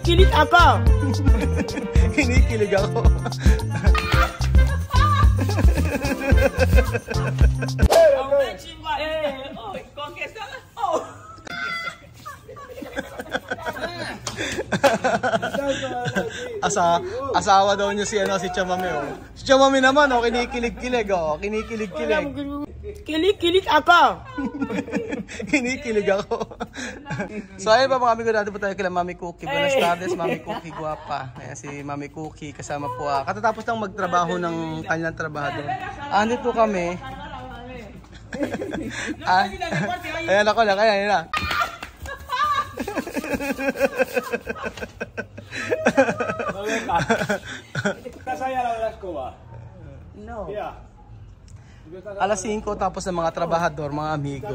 Kilig ako. Kinikilig ako. Asawa daw niya si Chamame, oh. Si Chamame naman, oh, kinikilig-kilig, oh. Kinikilig-kilig. Kilig ako. Kinikilig ako. So ayun pa mga amigo, natin po tayo kila Mami Cookie. Buenas tardes, Mami Cookie, guwapa. Ayan si Mami Cookie, kasama po. Katatapos lang magtrabaho ng kanilang trabahador. Andito kami. Ayan ako lang, ayan na. No. Alas 5 tapos ng mga trabahador, mga amigo,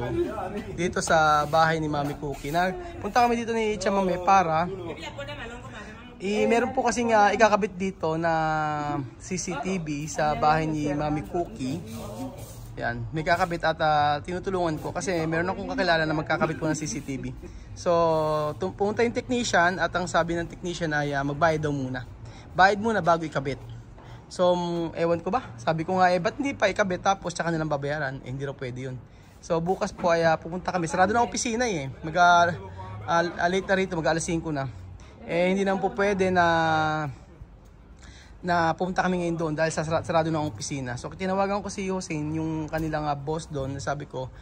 dito sa bahay ni Mami Cookie. Punta kami dito ni Chamame para meron po kasing ikakabit dito na CCTV sa bahay ni Mami Cookie. Yan, may kakabit at tinutulungan ko kasi meron akong kakilala na magkakabit po ng CCTV. So, pumunta yung technician at ang sabi ng technician ay magbayad daw muna. Bayad muna bago ikabit. So, ewan ko ba? Sabi ko nga, ba't hindi pa ikabit tapos tsaka nilang babayaran? Hindi raw pwede yun. So, bukas po ay pupunta kami. Sarado na ang opisina eh. Late na rito, mag-alas 5 na. Hindi naman po pwede na pumunta kami ngayon doon dahil sarado na ang opisina. So, tinawagan ko si Hussein, yung kanilang boss doon. Sabi ko,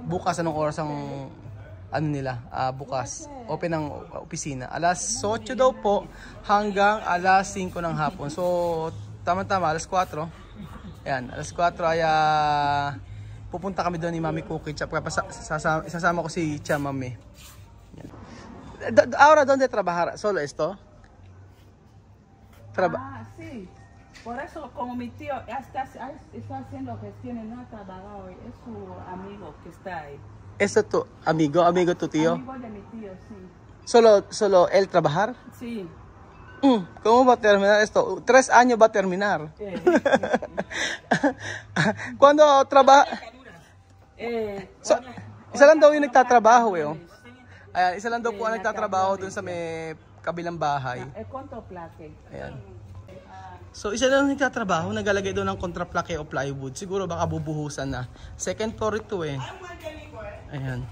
bukas anong oras ang bukas open ang opisina, alas 8 daw po hanggang alas 5 ng hapon. So tama-tama alas 4. Ayan, alas 4 ay pupunta kami doon ni Mami Cookie. Sasama ko si Chamame. Ahora donde trabajar? Solo esto? Sí. Por eso, como mi tío está haciendo gestiones, no ha trabajado hoy, es su amigo que está ahí. ¿Eso tu amigo tu tío? Amigo de mi tío, sí. ¿Solo él trabajar? Sí. ¿Cómo va a terminar esto? 3 años va a terminar. ¿Cuándo trabaja? Isa lang daw yung nagtatrabaho eh. Oh. Ayan, isa lang daw po ang nagtatrabaho dun sa may kabilang bahay. Ayan. So isa lang nagtatrabaho, nagalagay doon ng kontraplake o plywood. Siguro baka bubuhusan na. Second floor ito eh. Ayan.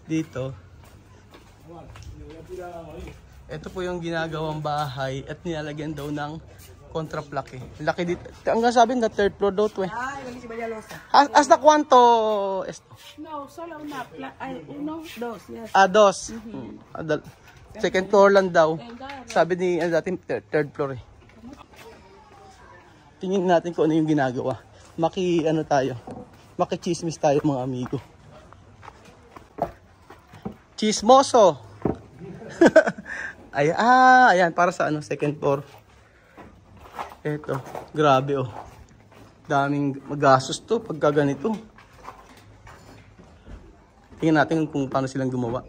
Dito. Ito po yung ginagawang bahay at nilalagyan daw ng kontraplake. Laki dito. Hanggang sabi na third floor daw to eh. ¿Hasta cuánto esto? No, solo uno, dos. Yes. Dos. Second floor lang daw. Sabi ni dating third floor eh. Tingnan natin kung ano yung ginagawa. Makichismis tayo mga amigo. Chismoso. Ayan para sa second floor. Eto, grabe oh. Daming magastos to pagka ganito. Tingnan natin kung paano silang gumawa.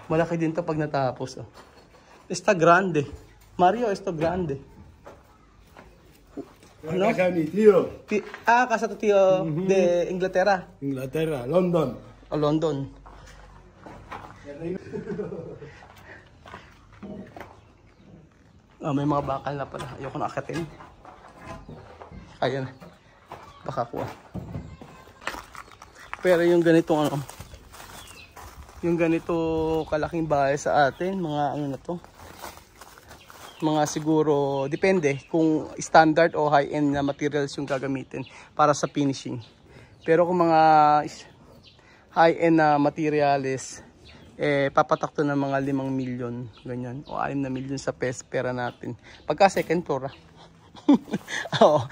Malaki din to pag natapos oh. Está grande. Mario, esto grande. ¿No? Casa de mi tío. Casa tu tío de Inglaterra. Inglaterra, London. O London. May mga bakal na pala. Ayoko na akatin. Ayan. Baka kuha. Pero yung ganitong yung ganito kalaking bahay sa atin, mga na to. Mga siguro, depende kung standard o high-end na materials yung gagamitin para sa finishing. Pero kung mga high-end na materials, papatak to ng mga 5 milyon, ganyan, o 6 na milyon sa pera natin. Pagka second floor, Oo.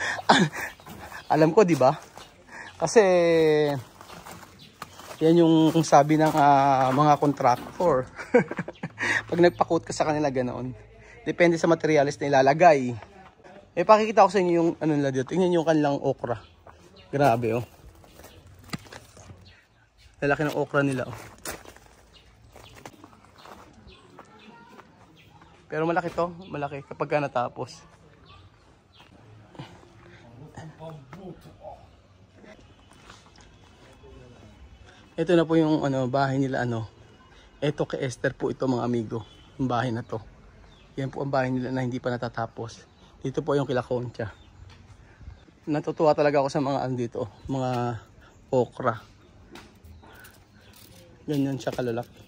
Alam ko, di ba? Kasi, yan yung sabi ng mga contractor. Pag nagpakot ka sa kanila ganoon. Depende sa materials na ilalagay. Pakikita ko sa inyo yung nila dito. Tingnan yung kanilang okra. Grabe oh. Lalaki ng okra nila oh. Pero malaki to, malaki kapag ka natapos. Ito na po yung bahay nila Ito kay Esther po ito mga amigo, yung bahay na to. Yan po ang bahay nila na hindi pa natatapos. Dito po yung kila Concha. Natutuwa talaga ako sa mga dito, mga okra. Ganyan siya kalalaki.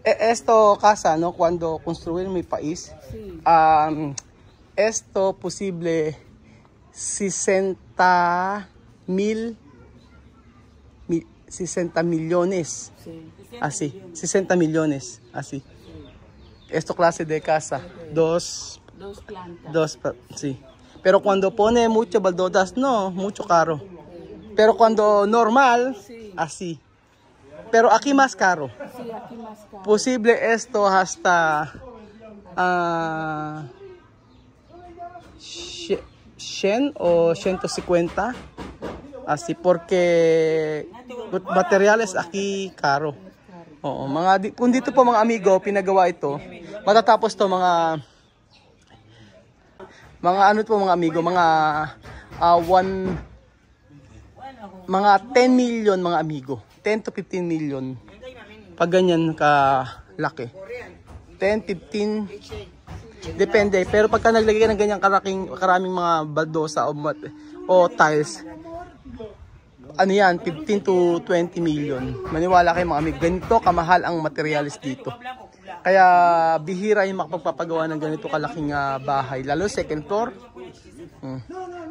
Esto casa, cuando construyen mi país, Sí. Esto posible 60 millones. Sí. Así, 60 millones, así. Esto clase de casa, dos, sí. Pero cuando pone mucho baldodas, no, mucho caro. Pero cuando normal, Sí. así. Pero aquí más caro. Sí, aquí más caro. Posible esto hasta 100 o 150. Así porque materiales aquí caro. Oo, kung dito po mga amigo pinagawa ito, matatapos to mga mga amigo, mga 10 million mga amigo. 10 to 15 million. Pag ganyan kalaki. 10, 15 depende, pero pagka naglagay ka ng ganyang karaming mga baldosa o tiles, yan, 15 to 20 million. Maniwala kayo mga amigo, ganito kamahal ang materials dito. Kaya bihira yung makapagpapagawa ng ganito kalaking bahay, lalo second floor.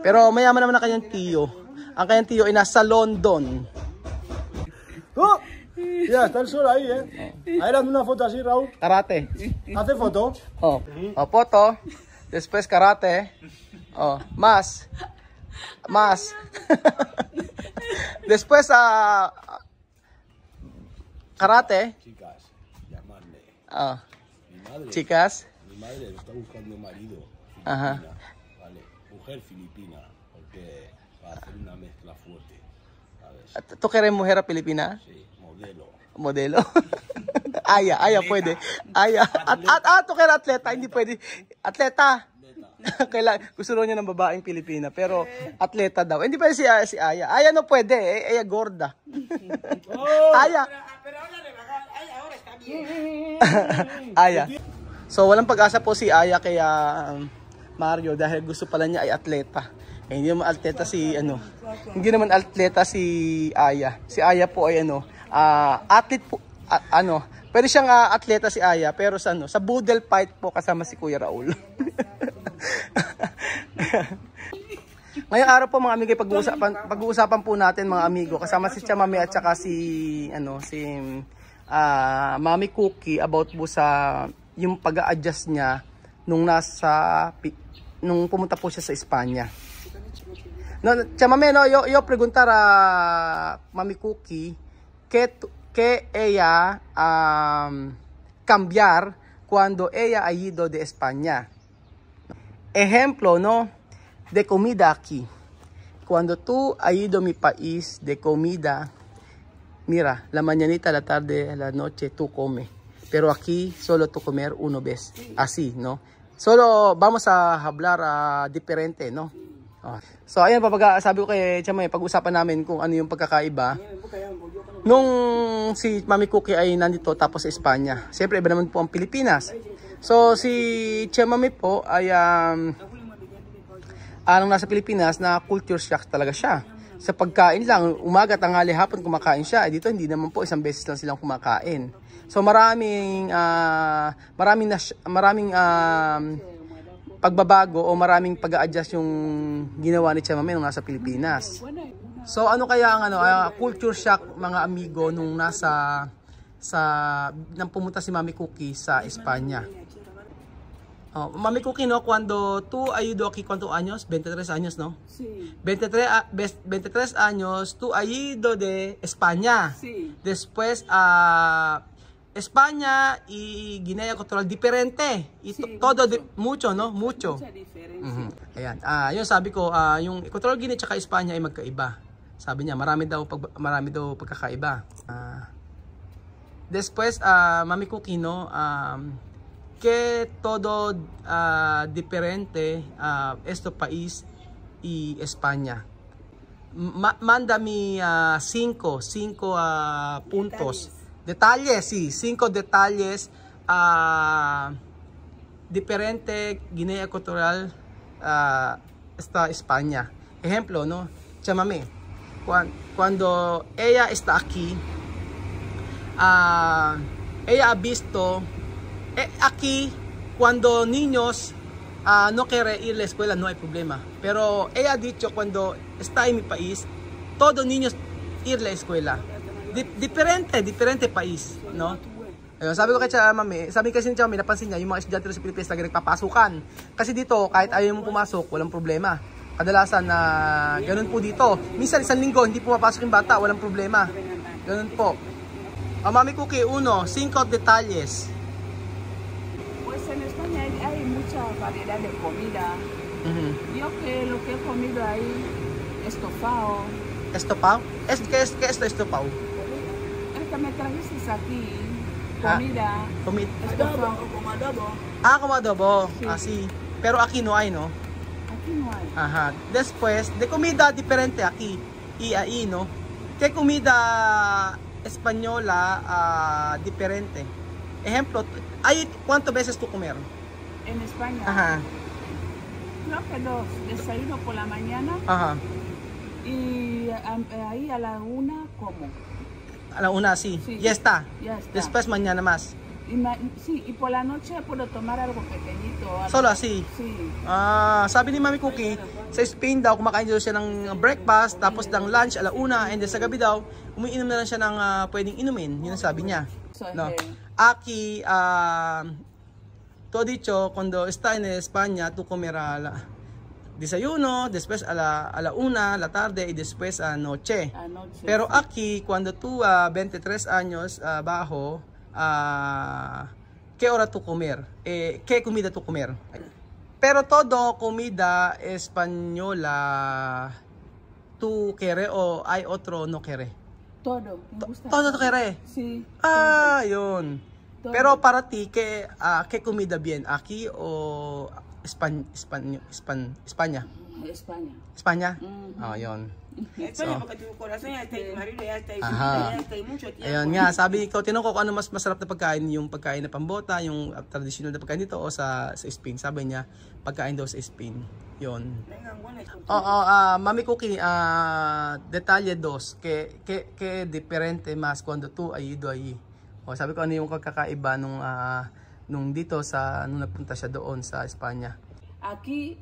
Pero mayaman naman ang kanyang tiyo. Ang kanyang tiyo ay nasa London. ¡Oh! Ya, está el sol ahí, Ahí dame una foto así, Raúl. Karate. ¿Hace foto? Foto. Después karate. Más. Después karate. Chicas, llamadme. Mi madre. Chicas. Mi madre está buscando marido. Ajá. Vale, mujer filipina, porque va a hacer una mezcla fuerte. ¿Sabes? ¿Tú quieres mujer Pilipina? Sí, modelo. Modelo. Aya pwede. Aya. Tú quieres atleta, hindi pwede. Atleta. Gusto niya ng babaeng Pilipina, pero atleta daw. Hindi pwede si Aya. Aya no pwede, Aya gorda. Aya. Aya. So walang pag-asa po si Aya kaya Mario dahil gusto pala niya ay atleta. Hindi naman atleta hindi naman atleta si Aya. Si Aya po ay athlete po, pwede siyang atleta si Aya pero sa boodle fight po kasama si Kuya Raul. Ngayong araw po mga amigo, pag-uusapan po natin mga amigo kasama si Chamame at saka si Mami Cookie about po sa yung pag-a-adjust niya nung pumunta po siya sa Espanya. No, Chamame, yo preguntar a Mami Cookie que ella cambiar cuando ella ha ido de España. Ejemplo, de comida aquí. Cuando tú has ido a mi país de comida, mira, la mañanita, la tarde, la noche tú comes. Pero aquí solo tú comer una vez. Así, ¿no? Solo vamos a hablar diferente, ¿no? So, ayan, sabi ko kay Chamay, pag-usapan namin kung ano yung pagkakaiba. Nung si Mami Cookie ay nandito tapos sa Espanya. Siyempre, iba naman po ang Pilipinas. So, si Chamami po ay nung nasa Pilipinas na culture shock talaga siya. Sa pagkain lang, umaga, tanghali, hapon kumakain siya. Dito hindi naman po isang beses lang silang kumakain. So maraming pagbabago o maraming pag-a-adjust yung ginawa ni Chamame nung nasa Pilipinas. So ano kaya ang culture shock mga amigo nung nang pumunta si Mami Cookie sa Espanya. Mami Cookie, cuando tú has ido aquí, ¿cuántos años? 23 años, ¿no? Sí. 23 años, tú has ido de España. Sí. Después a España y Guinea Ecuatorial, diferente. Y Sí, todo, mucho, ¿no? Mucho. Mucha diferencia. Ayan. Yun sabi ko, yung Equatorial Guinea at Espanya ay magkaiba. Sabi niya, marami daw pagkakaiba. Después, Mami Cookie, ¿no? Que todo diferente este país y España. Manda mi 5 puntos. Detalles, sí, 5 detalles diferente Guinea Ecuatorial está España. Ejemplo, ¿no? Chamame, cuando ella está aquí, ella ha visto aquí cuando niños no quieren ir a la escuela no hay problema, pero ella ha dicho cuando está en mi país todos niños ir a la escuela diferente país, no? Sabi ko kay Mami, sabi kasi ni Mami, napansin niya yung mga estudyante sa Pilipinas lagi nagpapasukan kasi dito kahit ayaw mo pumasok walang problema. Kadalasan na ganun po dito. Minsan isang linggo hindi pumapasok yung bata, walang problema. Ganun po. Mami Cookie, 5 detalles. Pues en España hay mucha variedad de comida. Yo que lo que he comido ahí, estofado. ¿Estofado? ¿Qué es estofado? Es que me trajiste aquí comida. Estofado. Como adobo. Como adobo. Sí. Así. Pero aquí no hay, ¿no? Aquí no hay. Ajá. Después, de comida diferente aquí y ahí, ¿no? ¿Qué comida española diferente? Ejemplo, ¿cuántas veces tú comer? En España. Ajá. Creo que 2. Desayuno por la mañana Ajá. y ahí a la 1 como. A la 1, sí. Sí. Ya está. Ya está. Después mañana más. Sí, y por la noche puedo tomar algo pequeñito. Algo. Solo así? Sí. Sabi ni Mami Cookie, sa Spain daw, kumakain daw siya ng breakfast, tapos ng lunch, ala 1, and then sa gabi daw, umiinom na lang siya ng pwedeng inumin. Yun ang sabi niya. No. Aquí, todo dicho, cuando está en España, tú comer desayuno, después a la 1, la tarde, y después a noche. Pero aquí, cuando tú 23 años bajo, ¿qué hora tú comer? ¿Qué comida tú comer? Pero todo comida española, ¿tú quieres o hay otro no quiere? Todo, me gusta. Todo tú quieres? Sí. Yun. Todo. Pero para ti, ¿qué comida bien? ¿Aquí o España? España. España? Yun. España, porque tu corazón ya está ahí, tu marido ya está ahí, Ajá. ya está ahí mucho tiempo. Ayun nga, sabi ko, tinanong ko kung ano mas masarap na pagkain, yung pagkain na pambota, yung traditional na pagkain dito o sa Spain. Sabi niya, pagkain daw sa Spain. Yun. Vengan, buenas Mami Cookie, detalye 2, que diferente mas cuando tú ay ido ahí. Sabi ko ano yung kakaiba nung dito nung nagpunta siya doon sa España. Aquí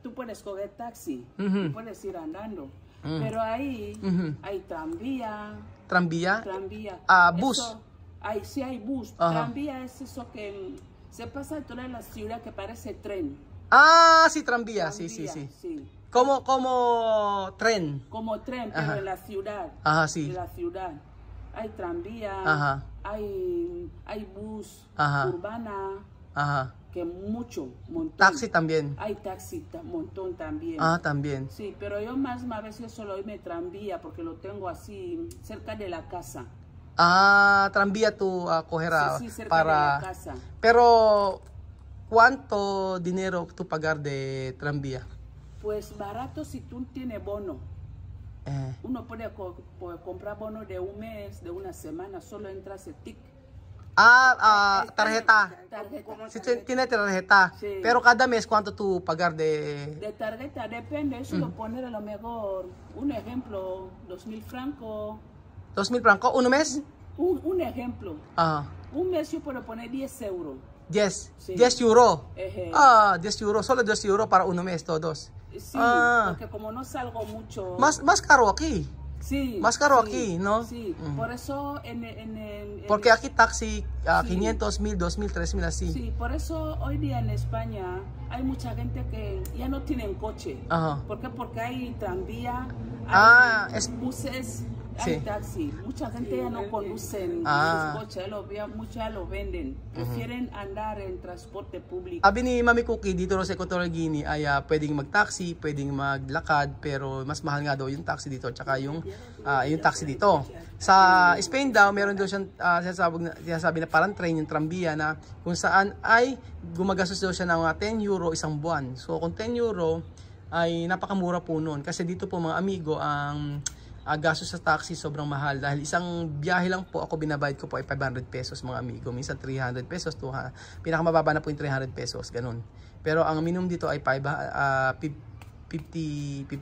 tú puedes coger taxi, tú puedes ir andando. Pero ahí hay tranvía. ¿Tranvía? Tranvía. Bus. Sí hay bus. Tranvía es eso que se pasa toda la ciudad que parece tren. Sí, tranvía. Sí. Sí. Como tren. Como tren, pero en la ciudad. Ajá, sí. En la ciudad. Hay tranvía, hay bus urbana, que montón. Taxi también. Hay taxi, montón también. También. Sí, pero yo más a veces solo irme tranvía porque lo tengo así cerca de la casa. Tranvía tú cogerá Sí, cerca para... de la casa. Pero, ¿cuánto dinero tú pagar de tranvía? Pues barato si tú tienes bono. Uno puede comprar bono de un mes, de una semana, solo entras el TIC. Tarjeta. Si tiene tarjeta. Sí. Pero cada mes, ¿cuánto tú pagar de...? De tarjeta, depende. Eso lo poner a lo mejor, un ejemplo, 2,000 francos. 2,000 francos, ¿un mes? Un ejemplo. Un mes yo puedo poner 10 euros. 10. Sí. 10 euro. 10 euro. Solo 10 euro para un mes, todos. Sí, porque como no salgo mucho... Más caro aquí. Sí. Más caro aquí, ¿no? Sí, por eso porque aquí taxi 500, 1,000, 2,000, 3,000 así. Sí, por eso hoy día en España hay mucha gente que ya no tienen coche. ¿Por qué? Porque hay tranvía, hay buses Sí. taxi. Mucha gente ya no conducen sus coches, muchos ya lo venden. Prefieren andar en transporte público. Sabi ni Mami Cookie, dito sa Equatorial Guinea ay pwedeng mag-taxi, pwedeng maglakad, pero mas mahal nga daw yung taxi dito tsaka yung taxi dito. Sa Spain daw, meron daw siyang sinasabi na parang train, yung tranvia na kung saan ay gumagastos daw siya ng 10 euro isang buwan. So kung 10 euro ay napakamura po nun. Kasi dito po mga amigo, ang gastos sa taxi sobrang mahal. Dahil isang biyahe lang po ako binabayad ko po ay 500 pesos mga amigo. Minsan 300 pesos, pinakamababa na po yung 300 pesos, ganun. Pero ang minimum dito ay 50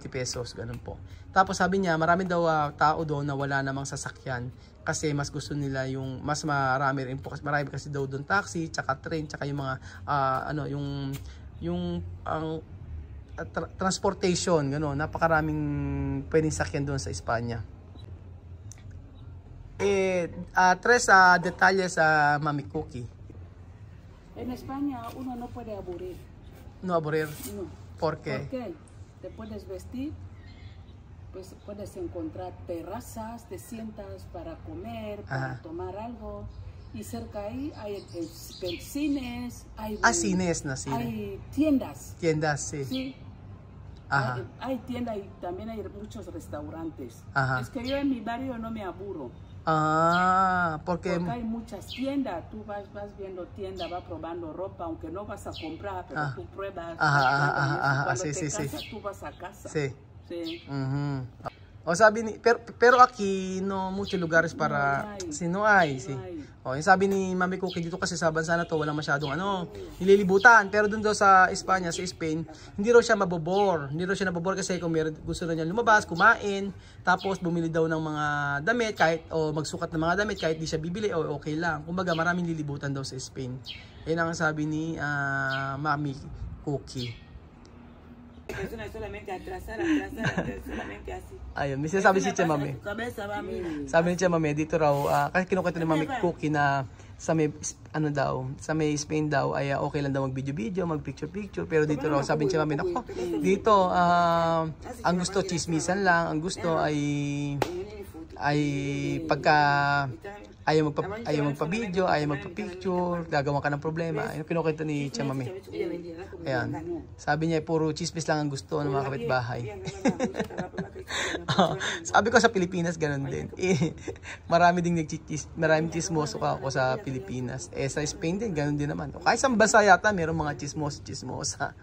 pesos, ganun po. Tapos sabi niya, marami daw tao doon na wala namang sasakyan. Kasi mas gusto nila yung, mas marami rin po. Marami kasi daw doon taxi, tsaka train, tsaka yung mga, transportation, gano'n. Napakaraming pwedeng sakyan doon sa Espanya. Tres detalles sa Mami Cookie. En España uno no puede aburrir. No aburrir? No. ¿Por qué? Porque te puedes vestir, pues puedes encontrar terrazas, te sientas para comer, para tomar algo. Y cerca ahí hay cines, hay cines, no, cine. Hay tiendas. Tiendas, sí. Sí. Ajá. Hay tiendas y también hay muchos restaurantes. Ajá. Es que yo en mi barrio no me aburro. Porque hay muchas tiendas. Tú vas viendo tiendas, vas probando ropa, aunque no vas a comprar, pero tú pruebas. Cuando sí, te sí, casas, sí. tú vas a casa. Sí. Sí. O sabi ni pero aquí no muchos lugares para no hay. Sí. O yung sabi ni Mami Cookie dito kasi sa bansa na to wala masyadong nililibutan, pero doon daw sa Espanya, sa Spain, hindi raw siya mabobore. Hindi raw siya nabobore kasi kung gusto na niya lumabas, kumain, tapos bumili daw ng mga damit kahit o magsukat ng mga damit kahit di siya bibili o okay lang. Kumbaga maraming lilibutan daw sa Spain. Ayun ang sabi ni Mami Cookie. Personas solamente atrasar, solamente así. Ayun, may sinasabi si Tia Mami. Sabi ni Tia Mami, dito raw, kasi kinukwento ni Mami Cookie na sa may, sa may Spain daw, ay okay lang daw mag-video-video, mag-picture-picture, pero dito raw, sabi ni Tia Mami, nako, dito, ang gusto chismisan lang, ang gusto ay pagka ayaw magpa-video, ayaw magpa-picture, gagawa ka ng problema. Ayun, kinukwento ni Tia Mami. Ayan. Sabi niya, puro chismis lang ang gusto ng mga kapitbahay. Sabi ko sa Pilipinas, ganun din. Maraming chismoso ako sa Pilipinas. Sa Spain din, ganun din naman. Kahit sa bansa yata, meron mga chismosa.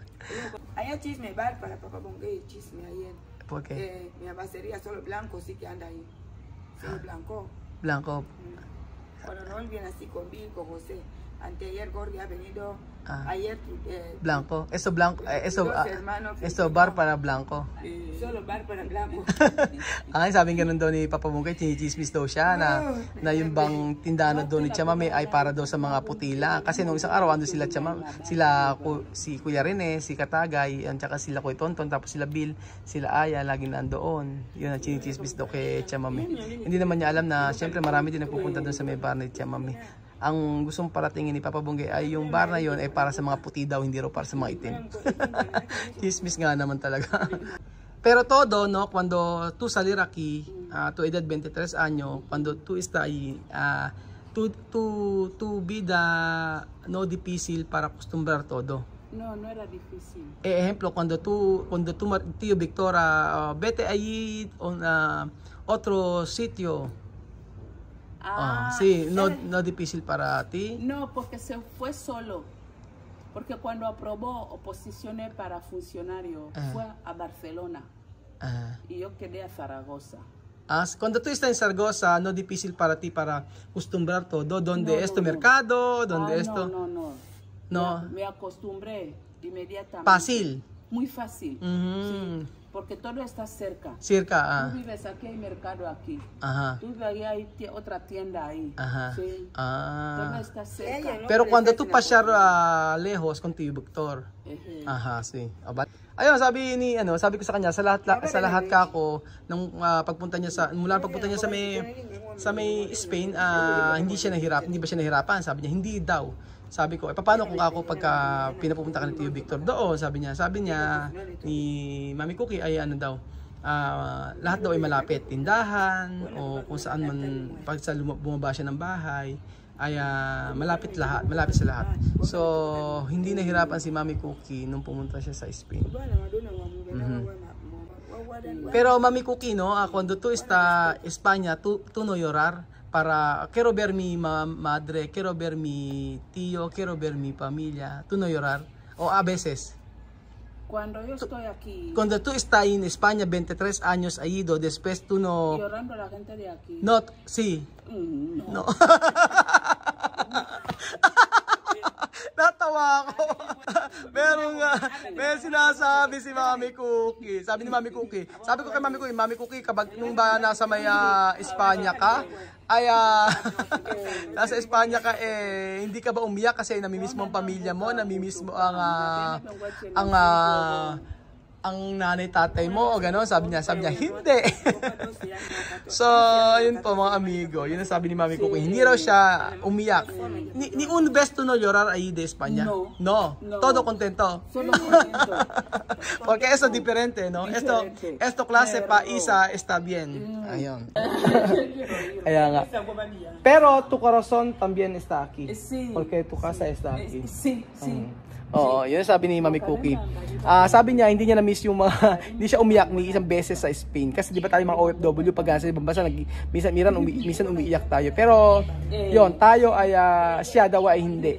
Hay chisme bar para Papa Bongay, chisme ayer. ¿Por qué? Mi abacería solo blanco, sí que anda ahí. Solo blanco. Blanco. Cuando no viene así con Bill, con José. Anteayer Gordy ha venido. Ayer Blanco. Eso blanco. Eso bar para blanco. Solo bar para blanco. Ay, sabi ganun daw ni Papa Bongay, chinichismis daw siya na yung bang tindahan daw ni Tia Mami ay para daw sa mga putila. Kasi nung isang araw ando si Kuya Rene, si Katagay, at saka sila Kuya Tonton, tapos sila Bill, sila Aya, laging nandoon. Yun ang chinichismis daw kay Tia Mami. Hindi naman niya alam na siyempre marami din nagpupunta doon sa may bar ni Tia Mami. Ang gustong paratingin ni Papa Bongay ay yung bar na yun ay para sa mga puti daw, hindi raw para sa mga itim. Chismis nga naman talaga. Pero todo, no, cuando tú salir aquí, tu edad 23 años, cuando tú estás ahí, tu vida no difícil para acostumbrar todo. No era difícil. Ejemplo, cuando tú tío Victoria, vete allí a otro sitio. Sí, no difícil para ti. No, porque se fue solo. Porque cuando aprobó oposiciones para funcionario, fue a Barcelona. Y yo quedé a Zaragoza. Cuando tú estás en Zaragoza, no difícil para ti para acostumbrar todo. ¿Dónde es tu mercado? ¿Dónde esto? No. Me acostumbré inmediatamente. Fácil. Muy fácil. Sí. Porque todo está cerca. Cerca. Tú vives aquí, hay mercado aquí. Ajá. Tú vives ahí, hay otra tienda ahí. Ajá. Sí. Todo está cerca. Pero cuando tú pasar lejos con Tío Victor. Ajá, sí. Ayun, sabi ko sa kanya, sa lahat ka ako nung pagpunta niya sa may Spain, hindi ba siya nahirapan? Sabi niya, hindi daw. Sabi ko, paano kung ako pagka pinapupunta ka ni Tío Victor doon? Sabi niya ni Mami Cookie ay lahat daw ay malapit, tindahan o kung saan man pag sa bumaba siya ng bahay ay malapit sa lahat. So hindi nahirapan si Mami Cookie nung pumunta siya sa Spain. Pero Mami Cookie, no, cuando tú está España, tú no llorar para quiero ver mi madre, quiero ver mi tío, quiero ver mi familia. ¿Tú no llorar? O a veces? Cuando yo estoy aquí. Cuando tú estás en España 23 años ha ido, después tú no... Llorando a la gente de aquí. No, sí. No. No. Natawa ako. May sinasabi si Mami Cookie. Sabi ni Mami Cookie. Sabi ko kay Mami Cookie, kapag nung ba nasa may Espanya ka, ay nasa Espanya ka hindi ka ba umiyak kasi namimiss mo ang pamilya mo, namimiss mo ang nanay tatay mo o gano'n, sabi niya hindi. So ayun po mga amigo, yun ang sabi ni Mami Cookie, hindi raw siya umiyak. Ni un vez tú no llorar ahí de España? No. Todo contento. Solo contento. Porque eso diferente, ¿no? Esto clase paisa está bien. Ayun. Kaya nga. Pero tu corazón también está aquí. Porque tu casa está aquí. Sí. Oo, yun sabi ni Mami Cookie. Sabi niya hindi niya na-miss yung mga hindi siya umiyak ni isang beses sa Spain kasi di ba tayo mga OFW pag nasa ibang bansa minsan umiiyak tayo. Pero yon tayo ay siya daw ay hindi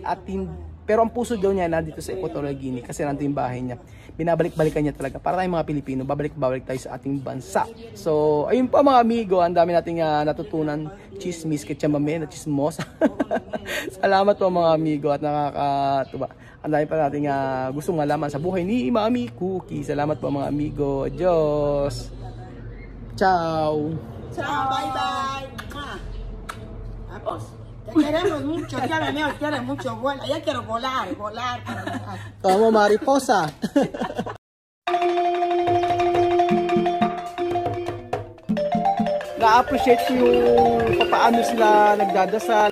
pero ang puso daw niya nandito sa Equatorial Guinea kasi nandito yung bahay niya. Binabalik-balikan niya talaga para tayong mga Pilipino, babalik tayo sa ating bansa. So, ayun po mga amigo, ang dami nating natutunan, chismis kay Chamame na chismosa. Salamat po mga amigo at nakakatuwa. Ang dami pa nating gustong malaman sa buhay ni Mami Cookie. Salamat po mga amigo. Adios. Ciao. Ciao, bye-bye. Tapos, te queremos mucho, ya me quieres mucho, vuela. Ya quiero volar. Como mariposa. Na-appreciate ko yung paano sila nagdadasal.